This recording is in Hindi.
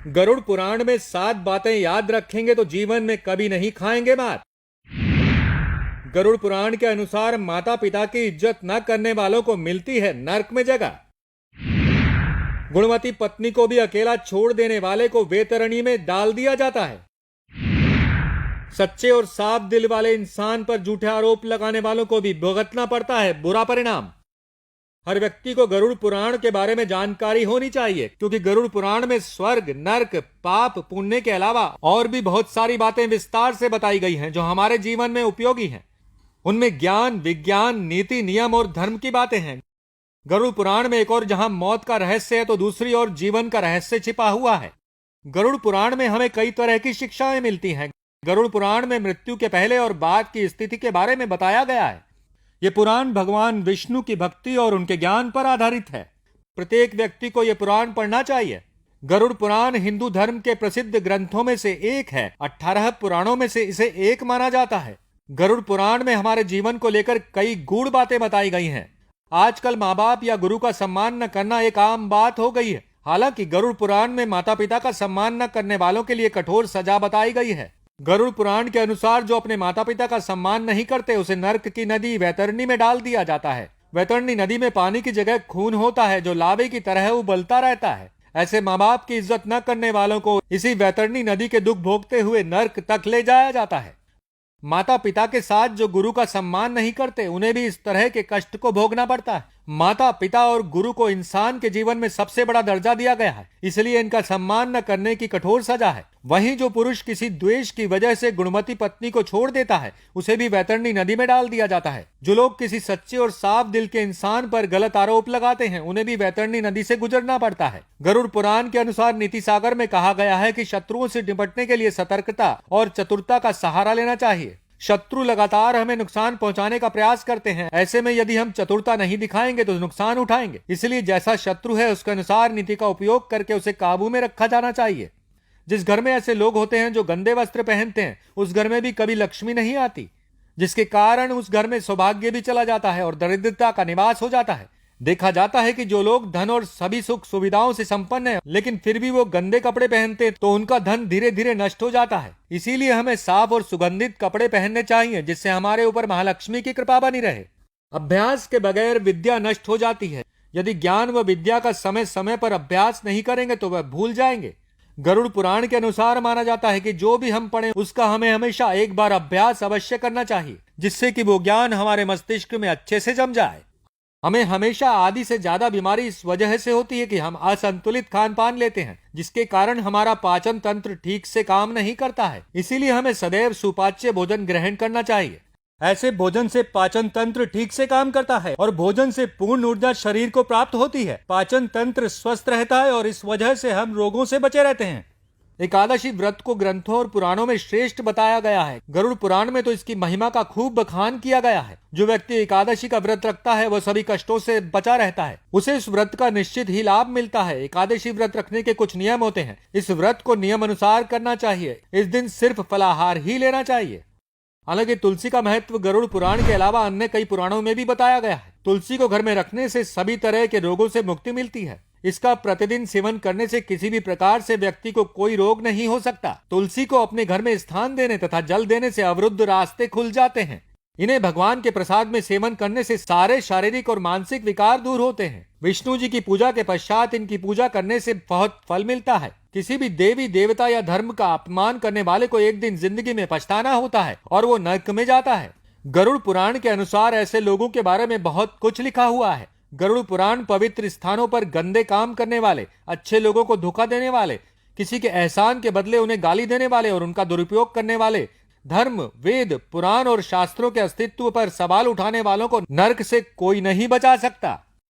गरुड़ पुराण में 7 बातें याद रखेंगे तो जीवन में कभी नहीं खाएंगे मार। गरुड़ पुराण के अनुसार माता पिता की इज्जत न करने वालों को मिलती है नर्क में जगह। गुणवती पत्नी को भी अकेला छोड़ देने वाले को वेतरणी में डाल दिया जाता है। सच्चे और साफ दिल वाले इंसान पर झूठे आरोप लगाने वालों को भी भुगतना पड़ता है बुरा परिणाम। हर व्यक्ति को गरुड़ पुराण के बारे में जानकारी होनी चाहिए, क्योंकि गरुड़ पुराण में स्वर्ग, नर्क, पाप, पुण्य के अलावा और भी बहुत सारी बातें विस्तार से बताई गई हैं जो हमारे जीवन में उपयोगी हैं। उनमें ज्ञान, विज्ञान, नीति, नियम और धर्म की बातें हैं। गरुड़ पुराण में एक और जहां मौत का रहस्य है तो दूसरी ओर जीवन का रहस्य छिपा हुआ है। गरुड़ पुराण में हमें कई तरह की शिक्षाएं मिलती हैं। गरुड़ पुराण में मृत्यु के पहले और बाद की स्थिति के बारे में बताया गया है। यह पुराण भगवान विष्णु की भक्ति और उनके ज्ञान पर आधारित है। प्रत्येक व्यक्ति को यह पुराण पढ़ना चाहिए। गरुड़ पुराण हिंदू धर्म के प्रसिद्ध ग्रंथों में से एक है। 18 पुराणों में से इसे एक माना जाता है। गरुड़ पुराण में हमारे जीवन को लेकर कई गूढ़ बातें बताई गई हैं। आजकल माँ बाप या गुरु का सम्मान न करना एक आम बात हो गई है। हालांकि गरुड़ पुराण में माता पिता का सम्मान न करने वालों के लिए कठोर सजा बताई गई है। गरुड़ पुराण के अनुसार जो अपने माता पिता का सम्मान नहीं करते उसे नर्क की नदी वैतरणी में डाल दिया जाता है। वैतरणी नदी में पानी की जगह खून होता है जो लावे की तरह उबलता रहता है। ऐसे माँ बाप की इज्जत न करने वालों को इसी वैतरणी नदी के दुख भोगते हुए नर्क तक ले जाया जाता है। माता पिता के साथ जो गुरु का सम्मान नहीं करते उन्हें भी इस तरह के कष्ट को भोगना पड़ता है। माता पिता और गुरु को इंसान के जीवन में सबसे बड़ा दर्जा दिया गया है, इसलिए इनका सम्मान न करने की कठोर सजा है। वहीं जो पुरुष किसी द्वेष की वजह से गुणवती पत्नी को छोड़ देता है उसे भी वैतरणी नदी में डाल दिया जाता है। जो लोग किसी सच्चे और साफ दिल के इंसान पर गलत आरोप लगाते हैं उन्हें भी वैतरणी नदी से गुजरना पड़ता है। गरुड़ पुराण के अनुसार नीति सागर में कहा गया है कि शत्रुओं से निपटने के लिए सतर्कता और चतुरता का सहारा लेना चाहिए। शत्रु लगातार हमें नुकसान पहुंचाने का प्रयास करते हैं। ऐसे में यदि हम चतुरता नहीं दिखाएंगे तो नुकसान उठाएंगे। इसलिए जैसा शत्रु है उसके अनुसार नीति का उपयोग करके उसे काबू में रखा जाना चाहिए। जिस घर में ऐसे लोग होते हैं जो गंदे वस्त्र पहनते हैं उस घर में भी कभी लक्ष्मी नहीं आती, जिसके कारण उस घर में सौभाग्य भी चला जाता है और दरिद्रता का निवास हो जाता है। देखा जाता है कि जो लोग धन और सभी सुख सुविधाओं से संपन्न हैं लेकिन फिर भी वो गंदे कपड़े पहनते हैं तो उनका धन धीरे धीरे नष्ट हो जाता है। इसीलिए हमें साफ और सुगंधित कपड़े पहनने चाहिए जिससे हमारे ऊपर महालक्ष्मी की कृपा बनी रहे। अभ्यास के बगैर विद्या नष्ट हो जाती है। यदि ज्ञान व विद्या का समय समय पर अभ्यास नहीं करेंगे तो वह भूल जाएंगे। गरुड़ पुराण के अनुसार माना जाता है कि जो भी हम पढ़ें उसका हमें हमेशा एक बार अभ्यास अवश्य करना चाहिए, जिससे कि वो ज्ञान हमारे मस्तिष्क में अच्छे से जम जाए। हमें हमेशा आधी से ज्यादा बीमारी इस वजह से होती है कि हम असंतुलित खान पान लेते हैं, जिसके कारण हमारा पाचन तंत्र ठीक से काम नहीं करता है। इसीलिए हमें सदैव सुपाच्य भोजन ग्रहण करना चाहिए। ऐसे भोजन से पाचन तंत्र ठीक से काम करता है और भोजन से पूर्ण ऊर्जा शरीर को प्राप्त होती है। पाचन तंत्र स्वस्थ रहता है और इस वजह से हम रोगों से बचे रहते हैं। एकादशी व्रत को ग्रंथों और पुराणों में श्रेष्ठ बताया गया है। गरुड़ पुराण में तो इसकी महिमा का खूब बखान किया गया है। जो व्यक्ति एकादशी का व्रत रखता है वह सभी कष्टों से बचा रहता है। उसे इस व्रत का निश्चित ही लाभ मिलता है। एकादशी व्रत रखने के कुछ नियम होते हैं। इस व्रत को नियम अनुसार करना चाहिए। इस दिन सिर्फ फलाहार ही लेना चाहिए। हालांकि तुलसी का महत्व गरुड़ पुराण के अलावा अन्य कई पुराणों में भी बताया गया है। तुलसी को घर में रखने से सभी तरह के रोगों से मुक्ति मिलती है। इसका प्रतिदिन सेवन करने से किसी भी प्रकार से व्यक्ति को कोई रोग नहीं हो सकता। तुलसी को अपने घर में स्थान देने तथा जल देने से अवरुद्ध रास्ते खुल जाते हैं। इन्हें भगवान के प्रसाद में सेवन करने से सारे शारीरिक और मानसिक विकार दूर होते हैं। विष्णु जी की पूजा के पश्चात इनकी पूजा करने से बहुत फल मिलता है। किसी भी देवी देवता या धर्म का अपमान करने वाले को एक दिन जिंदगी में पछताना होता है और वो नरक में जाता है। गरुड़ पुराण के अनुसार ऐसे लोगों के बारे में बहुत कुछ लिखा हुआ है। गरुड़ पुराण पवित्र स्थानों पर गंदे काम करने वाले, अच्छे लोगों को धोखा देने वाले, किसी के एहसान के बदले उन्हें गाली देने वाले और उनका दुरुपयोग करने वाले, धर्म, वेद, पुराण और शास्त्रों के अस्तित्व पर सवाल उठाने वालों को नरक से कोई नहीं बचा सकता।